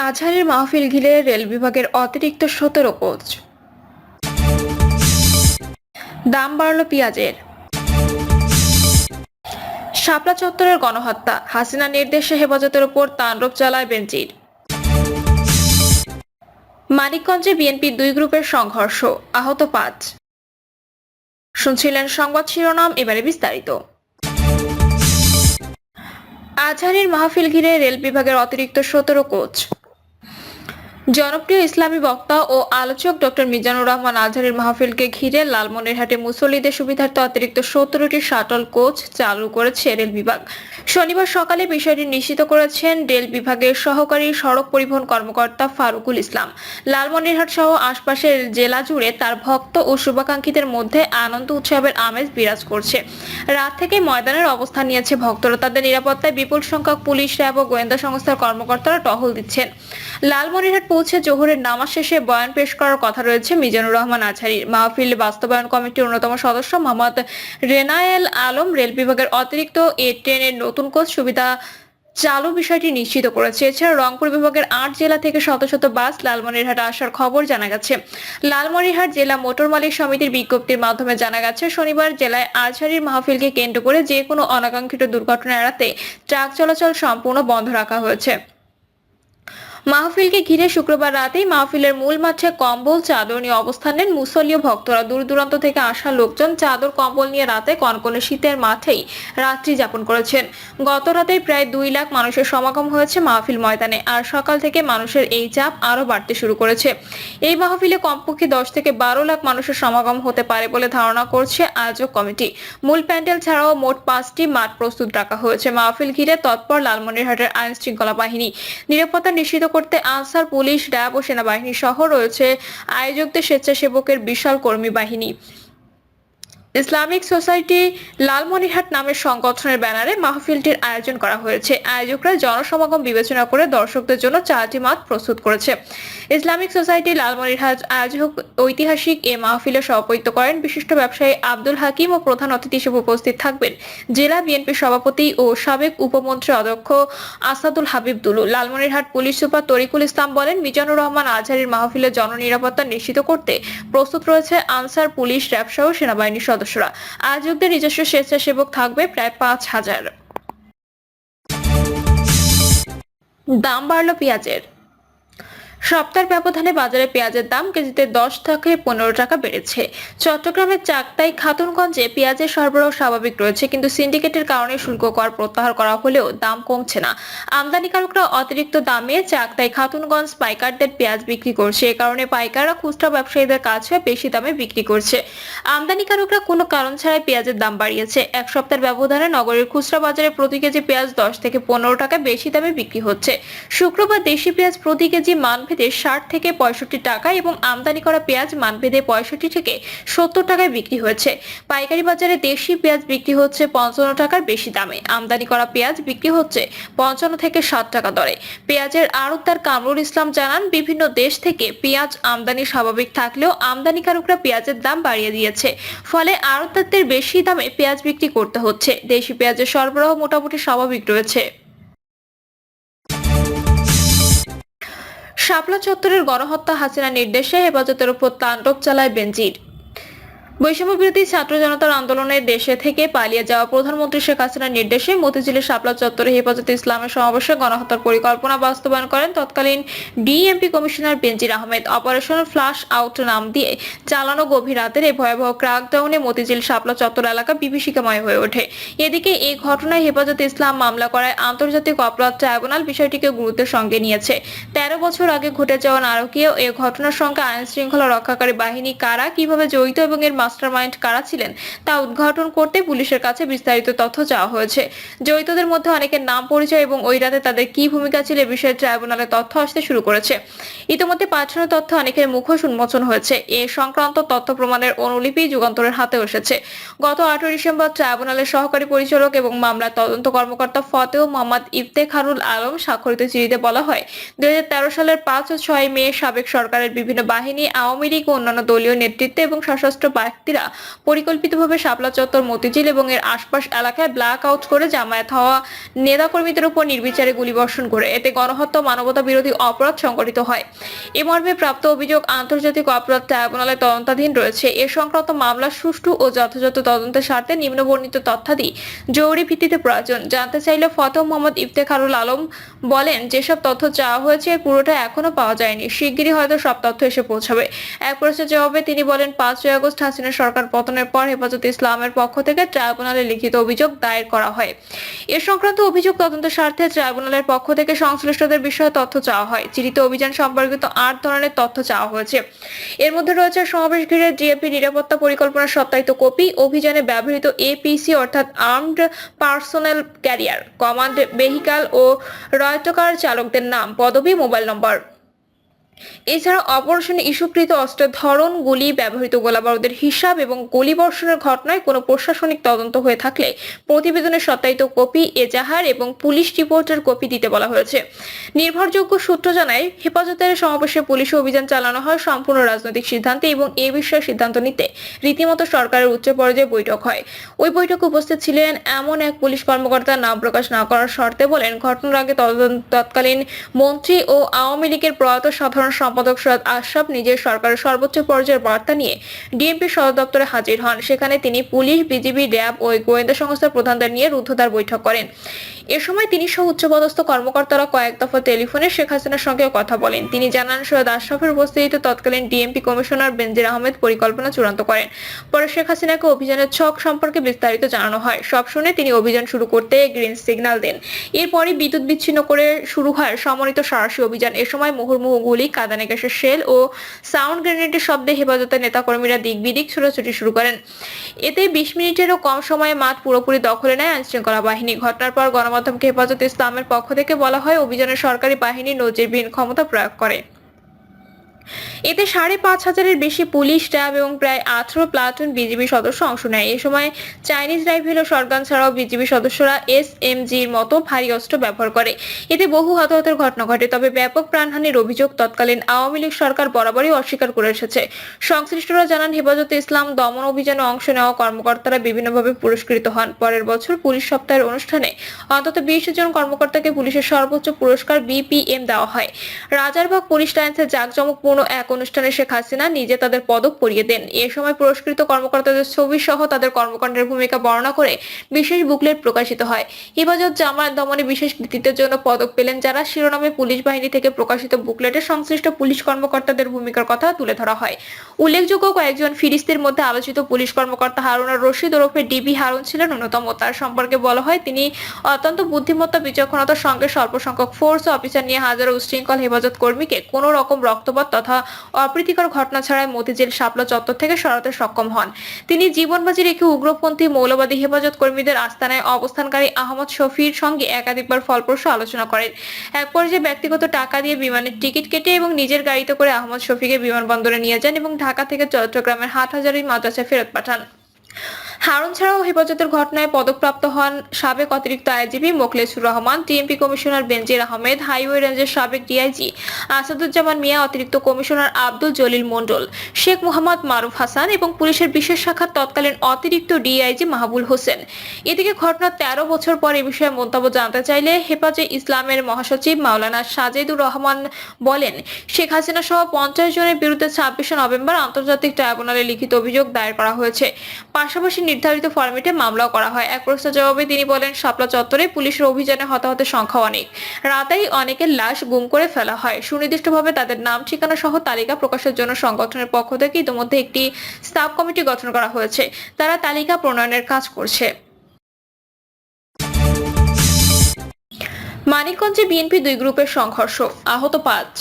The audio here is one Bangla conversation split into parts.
আজহারের মাহফিল ঘিরে রেল বিভাগের অতিরিক্ত ১৭ কোচ। দাম বাড়ল পেঁয়াজের। শাপলা চত্বরের গণহত্যা, হাসিনা নির্দেশে হেফাজতের ওপর তাণ্ডব চালায় বেনজির। মানিকগঞ্জে বিএনপির দুই গ্রুপের সংঘর্ষ, আহত ৫। শুনছিলেন সংবাদ শিরোনাম, এবারে বিস্তারিত। আজহারের মাহফিল ঘিরে রেল বিভাগের অতিরিক্ত ১৭ কোচ। জনপ্রিয় ইসলামী বক্তা ও আলোচক ডক্টর মিজানুর রহমান আজহারের মাহফিলকে ঘিরে লালমনিরহাটে মুসল্লিদের সুবিধার্থে অতিরিক্ত ১৭টি শাটল কোচ চালু করেছে রেল বিভাগ। শনিবার সকালে বিষয়টি নিশ্চিত করেছেন রেল বিভাগের সহকারী সড়ক পরিবহন কর্মকর্তা ফারুকুল ইসলাম। লালমনিরহাট সহ আশপাশের জেলা জুড়ে তার ভক্ত ও শুভাকাঙ্ক্ষীদের মধ্যে আনন্দ উৎসবের আমেজ বিরাজ করছে। রাত থেকে ময়দানের অবস্থান নিয়েছে ভক্তরা। তাদের নিরাপত্তায় বিপুল সংখ্যক পুলিশ, র্যাব ও গোয়েন্দা সংস্থার কর্মকর্তারা টহল দিচ্ছেন। লালমনিরহাট পৌঁছে জোহরের নামাজ শেষে বয়ান পেশ করার কথা রয়েছে মিজানুর রহমান আজহারীর। মাহফিল বাস্তবায়ন কমিটির অন্যতম সদস্য মোহাম্মদ রেনায়েল আলম রেল বিভাগের অতিরিক্ত এ ট্রেনের নতুন কোচ সুবিধা চালু বিষয়টি নিশ্চিত করেছে। এছাড়া রংপুর বিভাগের ৮ জেলা থেকে শত শত বাস লালমনিরহাট আসার খবর জানা গেছে। লালমনিরহাট জেলা মোটর মালিক সমিতির বিজ্ঞপ্তির মাধ্যমে জানা গেছে, শনিবার জেলায় আজহারীর মাহফিলকে কেন্দ্র করে যে কোনো অনাকাঙ্ক্ষিত দুর্ঘটনা এড়াতে ট্রাক চলাচল সম্পূর্ণ বন্ধ রাখা হয়েছে। মাহফিলকে ঘিরে শুক্রবার রাতেই মাহফিলের মূল মাঠে কম্বল, চাদর নিয়ে অবস্থান নেন মুসল্লি ও ভক্তরা। দূর দূরান্ত থেকে আসা লোকজন চাদর, কম্বল নিয়ে রাতে কনকনে শীতের মাঠেই রাত্রি যাপন করেছেন। গত রাতেই প্রায় ২ লাখ মানুষের সমাগম হয়েছে মাহফিল ময়দানে। আর সকাল থেকে মানুষের এই চাপ আরো বাড়তে শুরু করেছে। এই মাহফিলে কমপক্ষে ১০ থেকে ১২ লাখ মানুষের সমাগম হতে পারে বলে ধারণা করছে আয়োজক কমিটি। মূল প্যান্ডেল ছাড়াও মোট ৫টি মাঠ প্রস্তুত রাখা হয়েছে। মাহফিল ঘিরে তৎপর লালমনিরহাটের আইন শৃঙ্খলা বাহিনী। নিরাপত্তা নিশ্চিত করতে আনসার, পুলিশ, র্যাব ও সেনাবাহিনী সহ রয়েছে আয়োজকদের স্বেচ্ছাসেবকের বিশাল কর্মী বাহিনী। ইসলামিক সোসাইটি লালমনিরহাট নামের সংগঠনের ব্যানারে মাহফিলটির আয়োজন করা হয়েছে। আয়োজকরা জনসমাগম বিবেচনা করে দর্শকদের জন্য ৪টি মাঠ প্রস্তুত করেছে। ইসলামিক সোসাইটি লালমনিরহাট আয়োজক ঐতিহাসিক এ মাহফিলে সভাপতিত্ব করেন বিশিষ্ট ব্যবসায়ী আব্দুল হাকিম ও প্রধান অতিথি হিসেবে উপস্থিত থাকবেন জেলা বিএনপির সভাপতি ও সাবেক উপমন্ত্রী অধ্যক্ষ আসাদুল হাবিব দুলু। লালমনিরহাট পুলিশ সুপার তরিকুল ইসলাম বলেন, মিজানুর রহমান আজহারীর মাহফিলে জননিরাপত্তা নিশ্চিত করতে প্রস্তুত রয়েছে আনসার, পুলিশ, র্যাব সহ সেনাবাহিনীর সদস্যরা। আয়োজকদের নিজস্ব স্বেচ্ছাসেবক থাকবে প্রায় ৫,০০০। দাম বাড়ল পেঁয়াজের। সপ্তাহের ব্যবধানে বাজারে পেঁয়াজের দাম কেজিতে ১০ থেকে ১৫ টাকা বেড়েছে। চট্টগ্রামের চাকতাই খাতুনগঞ্জে পেঁয়াজের সরবরাহ স্বাভাবিক রয়েছে, কিন্তু সিন্ডিকেটের কারণে শুল্ক কর প্রত্যাহার করা হলেও দাম কমছে না। আমদানিকারকরা অতিরিক্ত দামে চাকতাই খাতুনগঞ্জ পাইকারদের পেঁয়াজ বিক্রি করছে। এ কারণে পাইকাররা খুচরা ব্যবসায়ীদের কাছে বেশি দামে বিক্রি করছে। আমদানিকারকরা কোনো কারণ ছাড়াই পেঁয়াজের দাম বাড়িয়েছে। এক সপ্তাহের ব্যবধানে নগরের খুচরা বাজারে প্রতি কেজি পেঁয়াজ ১০ থেকে ১৫ টাকা বেশি দামে বিক্রি হচ্ছে। শুক্রবার দেশি পেঁয়াজ প্রতি কেজি মানভেদে ৬০ থেকে ৬৫ টাকা এবং আমদানি করা পেঁয়াজ মানভেদে ৬৫ থেকে ৭০ টাকায় বিক্রি হয়েছে। পাইকারি বাজারে দেশি পেঁয়াজ বিক্রি হচ্ছে ৫৫ টাকার বেশি দামে। আমদানি করা পেঁয়াজ বিক্রি হচ্ছে ৫৫ থেকে ৬০ টাকা দরে। পেঁয়াজের আড়তদার কামরুল ইসলাম জানান, বিভিন্ন দেশ থেকে পেঁয়াজ আমদানি স্বাভাবিক থাকলেও আমদানিকারকরা পেঁয়াজের দাম বাড়িয়ে দিয়েছে। ফলে আড়তদারদের বেশি দামে পেঁয়াজ বিক্রি করতে হচ্ছে। দেশি পেঁয়াজের সরবরাহ মোটামুটি স্বাভাবিক রয়েছে। শাপলা চত্বরের গণহত্যা, হাসিনা নির্দেশে হেফাজতের উপর তাণ্ডব চালায় বেনজির। বৈষম্য বিরোধী ছাত্র জনতার আন্দোলনের দেশে থেকে পালিয়ে যাওয়া প্রধানমন্ত্রী শেখ হাসিনার নির্দেশে মতিঝিলের শাপলা চত্বরে হেফাজতে ইসলামের সমাবেশে গণহত্যার পরিকল্পনা বাস্তবায়ন করেন তৎকালীন DMP commissioner Benazir Ahmed. Operation flush out নাম দিয়ে চালানো গভীর রাতের এই ভয়াবহ ক্র্যাকডাউনে মতিঝিল শাপলা চত্বর এলাকা বিভীষিকাময় হয়ে ওঠে। এদিকে এই ঘটনায় হেফাজতে ইসলাম মামলা করায় আন্তর্জাতিক অপরাধ ট্রাইব্যুনাল বিষয়টিকে গুরুত্বের সঙ্গে নিয়েছে। ১৩ বছর আগে ঘটে যাওয়া নারকীয় এ ঘটনার সঙ্গে আইন শৃঙ্খলা রক্ষাকারী বাহিনী কারা, কিভাবে জড়িত এবং এর মাস্টারমাইন্ড কারা ছিলেন তা উদ্ঘাটন করতে পুলিশের কাছে বিস্তারিত তথ্য চাওয়া হয়েছে। জড়িতদের মধ্যে অনেকের নাম, পরিচয় এবং ওই রাতে তাদের কি ভূমিকা ছিল এ বিষয়ে ট্রাইব্যুনালে তথ্য আসতে শুরু করেছে। ইতিমধ্যে পাঠানো তথ্য অনেকের মুখোশ উন্মোচন হয়েছে। এ সংক্রান্ত তথ্য প্রমাণের অনুলিপি যুগান্তরের হাতে এসেছে। গত ৮ ডিসেম্বর ট্রাইব্যুনালের সহকারী পরিচালক এবং মামলার তদন্ত কর্মকর্তা ফতেহ মোহাম্মদ ইফতেখারুল আলম স্বাক্ষরিত চিঠিতে বলা হয়, ২০১৩ সালের ৫ ও ৬ মে সাবেক সরকারের বিভিন্ন বাহিনী, আওয়ামী লীগ ও অন্যান্য দলীয় নেতৃত্ব এবং সশস্ত্র ব্যক্তিরা পরিকল্পিতভাবে শাপলা চত্বর, মতিঝিল এবং এর আশপাশ এলাকায় ব্ল্যাক আউট করে জামায়াত হওয়া নেতাকর্মীদের উপর নির্বিচারে গুলিবর্ষণ করে এতে গণহত্যা, মানবতা বিরোধী অপরাধ সংঘটিত হয়। এ মর্মে প্রাপ্ত অভিযোগ আন্তর্জাতিক অপরাধ ট্রাইব্যুনালের তদন্তাধীন রয়েছে। এ সংক্রান্ত মামলা সুষ্ঠু ও যথাযথ তদন্তের স্বার্থে নিম্নবর্ণিত তথ্যাদি জরুরি ভিত্তিতে প্রয়োজন। জানতে চাইলে ফতহ মোহাম্মদ ইফতেখারুল আলম বলেন, যেসব তথ্য চাওয়া হয়েছে এর পুরোটা এখনো পাওয়া যায়নি, শিগগিরই হয়তো সব তথ্য এসে পৌঁছাবে। এক প্রশ্নের জবাবে তিনি বলেন, 5ই আগস্ট হাসিনা সরকার পতনের পর হেফাজতে ইসলামের পক্ষ থেকে ট্রাইব্যুনালে লিখিত অভিযোগ দায়ের করা হয়। এ সংক্রান্ত অভিযোগ তদন্তের স্বার্থে ট্রাইব্যুনালের পক্ষ থেকে সংশ্লিষ্টদের বিষয়ে তথ্য চাওয়া হয়। চিহ্নিত অভিযান সম্পর্কিত 8 ধরনের তথ্য চাওয়া হয়েছে। এর মধ্যে রয়েছে সমাবেশ ঘিরে ডিএপি নিরাপত্তা পরিকল্পনার সত্যায়িত কপি, অভিযানে ব্যবহৃত এপিসি অর্থাৎ armed personnel carrier, command vehicle ও রয়টকার চালকদের নাম, পদবি, মোবাইল নম্বর। এছাড়া অপারেশনে ইস্যুকৃত অস্ত্রের ধরন, গুলি, ব্যবহৃত গোলাবারুদের হিসাব এবং গুলিবর্ষণের ঘটনায় কোনো প্রশাসনিক তদন্ত হয়ে থাকলে প্রতিবেদনের সত্যায়িত কপি, এজাহার এবং পুলিশ রিপোর্টের কপি দিতে বলা হয়েছে। নির্ভরযোগ্য সূত্র জানায়, হেফাজতের সমাবেশে পুলিশ অভিযান চালানো হয় সম্পূর্ণ রাজনৈতিক সিদ্ধান্তে এবং এ বিষয়ে সিদ্ধান্ত নিতে রীতিমতো সরকারের উচ্চ পর্যায়ে বৈঠক হয়। ওই বৈঠকে উপস্থিত ছিলেন এমন এক পুলিশ কর্মকর্তা নাম প্রকাশ না করার শর্তে বলেন, ঘটনার আগে তৎকালীন মন্ত্রী ও আওয়ামী লীগের প্রয়াত সাধারণ সম্পাদক সৈয়দ আশরাফ নিজের সরকারের সর্বোচ্চ পর্যায়ের বার্তা নিয়ে ডিএমপি সদর দপ্তরে হাজির হন। সেখানে তিনি পুলিশ, বিজিবি, র্যাব ও গোয়েন্দা সংস্থার প্রধানদের নিয়ে রুদ্ধদ্বার বৈঠক করেন। এ সময় তিনি সহ উচ্চপদস্থ কর্মকর্তারা কয়েক দফা টেলিফোনে শেখ হাসিনার সঙ্গে কথা বলেন। তিনি জানান, সৈয়দ আশরাফের উপস্থিতিতে তৎকালীন ডিএমপি কমিশনার বেনজির আহমেদ পরিকল্পনা চূড়ান্ত করেন। পরে শেখ হাসিনাকে অভিযানের ছক সম্পর্কে বিস্তারিত জানানো হয়। সব শুনে তিনি অভিযান শুরু করতে গ্রিন সিগন্যাল দেন। এরপরই বিদ্যুৎ বিচ্ছিন্ন করে শুরু হয় সমন্বিত সাঁড়াশি অভিযান। এ সময় মুহুর্মুহু গুলি, কাঁদানে গ্যাসের শেল ও সাউন্ড গ্রেনেডের শব্দে হেফাজতের নেতাকর্মীরা দিক বিদিক ছোটাছুটি শুরু করেন। এতে 20 মিনিটেরও কম সময়ে মাঠ পুরোপুরি দখলে নেয় আইনশৃঙ্খলা বাহিনী। ঘটনার পর গণমাধ্যমকে হেফাজতে ইসলামের পক্ষ থেকে বলা হয়, অভিযানে সরকারি বাহিনী নজিরবিহীন ক্ষমতা প্রয়োগ করে। এতে 5,500-এর বেশি পুলিশ, র্যাব এবং প্রায় 18 প্লাটুন বিজিবি সদস্য অংশ নেয়। এ সময় চাইনিজ রাইফেল ও শটগান ছাড়াও বিজিবি সদস্যরা এসএমজির মতো ভারী অস্ত্র ব্যবহার করে। এতে বহু হতাহতের ঘটনা ঘটে। তবে ব্যাপক প্রাণহানির অভিযোগ তৎকালীন আওয়ামী লীগ সরকার বরাবরই অস্বীকার করে এসেছে। সংশ্লিষ্টরা জানান, হেফাজতে ইসলাম দমন অভিযানে অংশ নেওয়া কর্মকর্তারা বিভিন্নভাবে পুরস্কৃত হন। পরের বছর পুলিশ সপ্তাহের অনুষ্ঠানে অন্তত 20 জন কর্মকর্তাকে পুলিশের সর্বোচ্চ পুরস্কার বিপিএম দেওয়া হয়। রাজারবাগ পুলিশ লাইন্সের জাঁকজমকপূর্ণ এক অনুষ্ঠানে শেখ হাসিনা নিজে তাদের পদক পরিয়ে দেন। এ সময় পুরস্কৃত কর্মকর্তাদের ছবি সহ তাদের কর্মকাণ্ডের ভূমিকা বর্ণনা করে বিশেষ বুকলেট প্রকাশিত হয়। হেফাজত জামায়াত দমনে বিশেষ কৃতিত্বের জন্য পদক পেলেন যারা শিরোনামে পুলিশ বাহিনী থেকে প্রকাশিত বুকলেটে সংশ্লিষ্ট পুলিশ কর্মকর্তাদের ভূমিকার কথা তুলে ধরা হয়। উল্লেখযোগ্য কয়েকজন ফিরিস্তির মধ্যে আলোচিত পুলিশ কর্মকর্তা হারুন রশিদ ওরফে ডিবি হারুন ছিলেন অন্যতম। তার সম্পর্কে বলা হয়, তিনি অত্যন্ত বুদ্ধিমত্তা, বিচক্ষণতার সঙ্গে স্বল্প সংখ্যক ফোর্স অফিসার নিয়ে হাজারো উশৃঙ্খল হেফাজত কর্মীকে কোনো রকম রক্তপাত তথা অপ্রীতিকর ঘটনা ছাড়াই মতিঝিল শাপলা চত্বর থেকে সরাতে সক্ষম হন। তিনি জীবনবাজি রেখে উগ্রপন্থী মৌলবাদী হেফাজত কর্মীদের আস্তানায় অবস্থানকারী আহমদ শফির সঙ্গে একাধিকবার ফলপ্রসূ আলোচনা করেন। এক পর্যায়ে ব্যক্তিগত টাকা দিয়ে বিমানের টিকিট কেটে এবং নিজের গাড়িতে করে আহমদ শফিকে বিমানবন্দরে নিয়ে যান এবং ঢাকা থেকে চট্টগ্রামের হাটহাজারী মাদ্রাসায় ফেরত পাঠান। হারুন ছাড়াও হেফাজতের ঘটনায় পদকপ্রাপ্ত হন সাবেক অতিরিক্ত IGP Mokhlesur Rahman, DMP commissioner Benazir Ahmed, highway রেঞ্জের সাবেক ডিআইজি আসাদুজ্জামান মিয়া, অতিরিক্ত কমিশনার আব্দুল জলিল মন্ডল, শেখ মোহাম্মদ মারুফ হাসান এবং পুলিশের বিশেষ শাখার তৎকালীন অতিরিক্ত ডিআইজি মাহবুল হোসেন। এদিকে ঘটনার 13 বছর পর এ বিষয়ে মন্তব্য জানতে চাইলে হেফাজতে ইসলামের মহাসচিব মাওলানা সাজেদুর রহমান বলেন, শেখ হাসিনা সহ 50 জনের বিরুদ্ধে 26শে নভেম্বর আন্তর্জাতিক ট্রাইব্যুনালে লিখিত অভিযোগ দায়ের করা হয়েছে। পাশাপাশি নির্ধারিত ফরম্যাটে মামলাও করা হয়। এক প্রশ্নের জবাবে তিনি বলেন, শাপলা চত্বরে পুলিশের অভিযানে হতাহতের সংখ্যা অনেক। রাতেই অনেকের লাশ গুম করে ফেলা হয়। সুনির্দিষ্টভাবে তাদের নাম, ঠিকানা সহ তালিকা প্রকাশের জন্য সংগঠনের পক্ষ থেকে ইতিমধ্যে একটি সাব কমিটি গঠন করা হয়েছে। তারা তালিকা প্রণয়নের কাজ করছে। মানিকগঞ্জে বিএনপি 2 গ্রুপের সংঘর্ষ, আহত 5।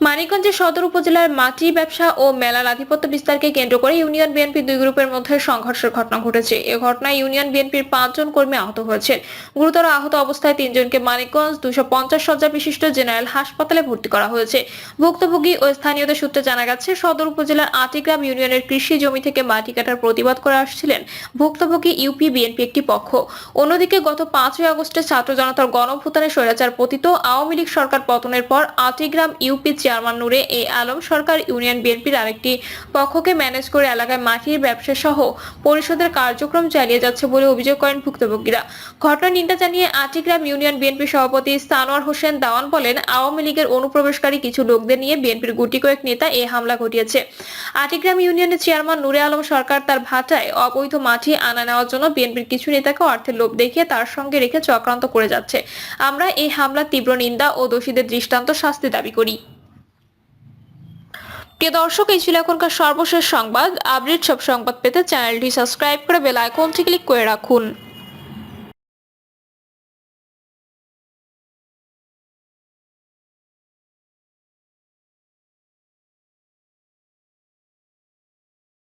মানিকগঞ্জের সদর উপজেলার মাটি ব্যবসা ও মেলার আধিপত্য বিস্তারকে কেন্দ্র করে ইউনিয়ন বিএনপি 2 গ্রুপের মধ্যে সংঘর্ষের ঘটনা ঘটেছে। এ ঘটনায় ইউনিয়ন বিএনপির 5 জন কর্মী আহত হয়েছে। গুরুতর আহত অবস্থায় 3 জনকে মানিকগঞ্জ 250 শয্যা বিশিষ্ট জেনারেল হাসপাতালে ভর্তি করা হয়েছে। ভুক্তভোগী ও স্থানীয়দের সূত্রে জানা গেছে, সদর উপজেলার আটিগ্রাম ইউনিয়নের কৃষি জমি থেকে মাটি কাটার প্রতিবাদ করে আসছিলেন ভুক্তভোগী ইউপি বিএনপি একটি পক্ষ। অন্যদিকে গত 5ই আগস্টে ছাত্র জনতার গণঅভ্যুত্থানে স্বৈরাচার পতিত আওয়ামী লীগ সরকার পতনের পর আটিগ্রাম ইউপি চেয়ারম্যান নূরে আলম সরকার ইউনিয়ন বিএনপির আরেকটি পক্ষকে ম্যানেজ করে এলাকায় মাটির ব্যবসা সহ পরিষদের কার্যক্রম চালিয়ে যাচ্ছে বলে অভিযোগ করেন ভুক্তভোগীরা। ঘটনার নিন্দা জানিয়ে আটিগ্রাম ইউনিয়ন বিএনপি সভাপতি সানোয়ার হোসেন দাওয়ান বলেন, আওয়ামী লীগের অনুপ্রবেশকারী কিছু লোকদের নিয়ে বিএনপির গুটি কয়েক নেতা এই হামলা ঘটিয়েছে। আটিগ্রাম ইউনিয়নের চেয়ারম্যান নূরে আলম সরকার তার ভাটায় অবৈধ মাটি আনা নেওয়ার জন্য বিএনপির কিছু নেতাকে অর্থের লোভ দেখিয়ে তার সঙ্গে রেখে চক্রান্ত করে যাচ্ছে। আমরা এই হামলার তীব্র নিন্দা ও দোষীদের দৃষ্টান্ত শাস্তি দাবি করি। প্রিয় দর্শক, এই ছিল এখনকার সর্বশেষ সংবাদ। আপডেট সব সংবাদ পেতে চ্যানেলটি সাবস্ক্রাইব করে বেল আইকনটি ক্লিক করে রাখুন।